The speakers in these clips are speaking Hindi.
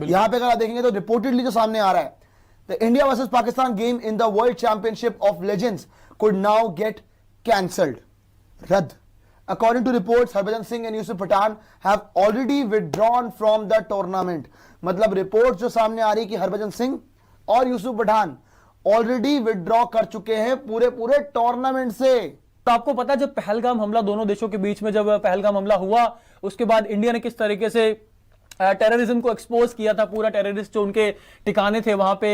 यहां पे अगर आप देखेंगे तो रिपोर्टेडली जो सामने आ रहा है, the India versus Pakistan game in the World Championship of Legends could now get cancelled, रद्द। According to reports, Harbhajan Singh and Yusuf Pathan have already withdrawn from the tournament। मतलब रिपोर्ट जो सामने आ रही कि हरभजन सिंह और यूसुफ पठान ऑलरेडी विड्रॉ कर चुके हैं पूरे टूर्नामेंट से। तो आपको पता है जब पहलगाम हमला दोनों देशों के बीच में, जब पहलगाम हमला हुआ, उसके बाद इंडिया ने किस तरीके से टेररिज्म को एक्सपोज किया था, पूरा टेररिस्ट जो उनके ठिकाने थे वहां पे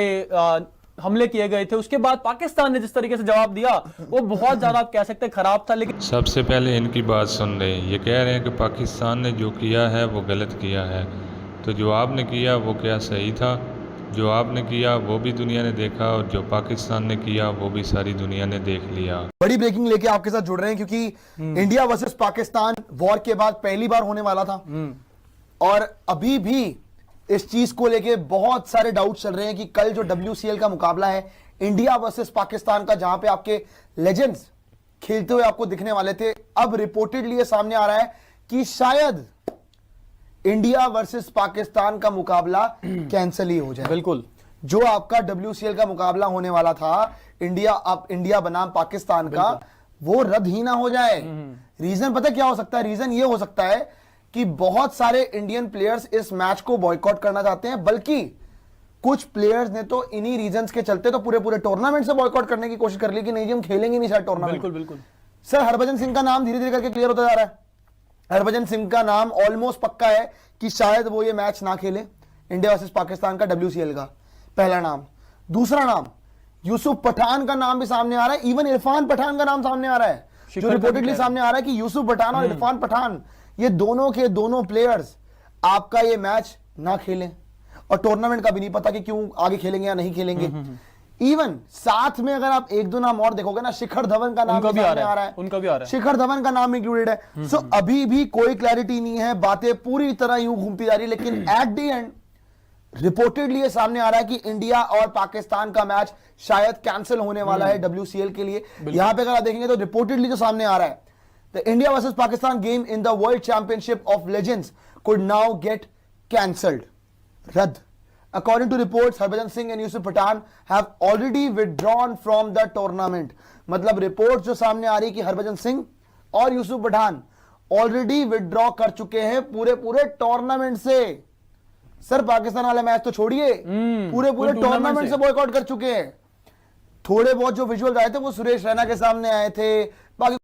हमले किए गए थे। उसके बाद पाकिस्तान ने जिस तरीके से जवाब दिया वो बहुत ज्यादा आप कह सकते हैं खराब था। लेकिन सबसे पहले इनकी बात सुन रहे हैं, ये कह रहे हैं कि पाकिस्तान ने जो किया है वो गलत किया है, तो जो आपने किया वो क्या सही था? जो आपने किया वो भी दुनिया ने देखा और जो पाकिस्तान ने किया वो भी सारी दुनिया ने देख लिया। बड़ी ब्रेकिंग लेके आपके साथ जुड़ रहे हैं क्योंकि इंडिया वर्सेस पाकिस्तान वॉर के बाद पहली बार होने वाला था और अभी भी इस चीज को लेके बहुत सारे डाउट चल रहे हैं कि कल जो WCL का मुकाबला है इंडिया वर्सेस पाकिस्तान का, जहां पे आपके लेजेंड्स खेलते हुए आपको दिखने वाले थे, अब रिपोर्टेडली ये सामने आ रहा है कि शायद इंडिया वर्सेस पाकिस्तान का मुकाबला कैंसिल ही हो जाए। बिल्कुल, जो आपका WCL का मुकाबला होने वाला था इंडिया बनाम पाकिस्तान का, वो रद्द ही ना हो जाए। रीजन पता क्या हो सकता है? रीजन ये हो सकता है कि बहुत सारे इंडियन प्लेयर्स इस मैच को बॉयकॉट करना चाहते हैं, बल्कि कुछ प्लेयर्स ने तो इन्हीं रीजंस के चलते तो पूरे टूर्नामेंट से बॉयकॉट करने की कोशिश कर ली कि नहीं जी हम खेलेंगे नहीं शायद टूर्नामेंट। बिल्कुल। सर हरभजन सिंह का नाम धीरे धीरे करके क्लियर होता जा रहा है। हरभजन सिंह का नाम ऑलमोस्ट पक्का है कि शायद वो ये मैच ना खेले इंडिया वर्सेस पाकिस्तान का WCL का, पहला नाम। दूसरा नाम यूसुफ पठान का नाम भी सामने आ रहा है, इवन इरफान पठान का नाम सामने आ रहा है, जो रिपोर्टेडली सामने आ रहा है कि यूसुफ पठान और इरफान पठान ये दोनों के दोनों प्लेयर्स आपका ये मैच ना खेलें और टूर्नामेंट का भी नहीं पता कि क्यों आगे खेलेंगे या नहीं खेलेंगे। इवन साथ में अगर आप एक दो नाम और देखोगे ना, शिखर धवन का नाम भी आ रहा है, उनका भी आ रहा है, शिखर धवन का नाम इंक्लूडेड है। सो अभी भी कोई क्लैरिटी नहीं है, बातें पूरी तरह यूं घूमती जा रही है, लेकिन एट द एंड रिपोर्टेडली ये सामने आ रहा है कि इंडिया और पाकिस्तान का मैच शायद कैंसिल होने वाला है WCL के लिए। यहां पे अगर आप देखेंगे तो रिपोर्टेडली जो सामने आ रहा है, the India versus Pakistan game in the World Championship of Legends could now get cancelled, रद्द। According to reports, Harbhajan Singh and Yusuf Pathan have already withdrawn from the tournament। मतलब रिपोर्ट जो सामने आ रही कि हरभजन सिंह और यूसुफ पठान ऑलरेडी विड्रॉ कर चुके हैं पूरे टूर्नामेंट से। सर पाकिस्तान वाला मैच तो छोड़िए, पूरे टूर्नामेंट से बॉयकॉट कर चुके हैं। थोड़े बहुत जो विजुअल आए थे वो सुरेश रैना के सामने आए थे, बाकी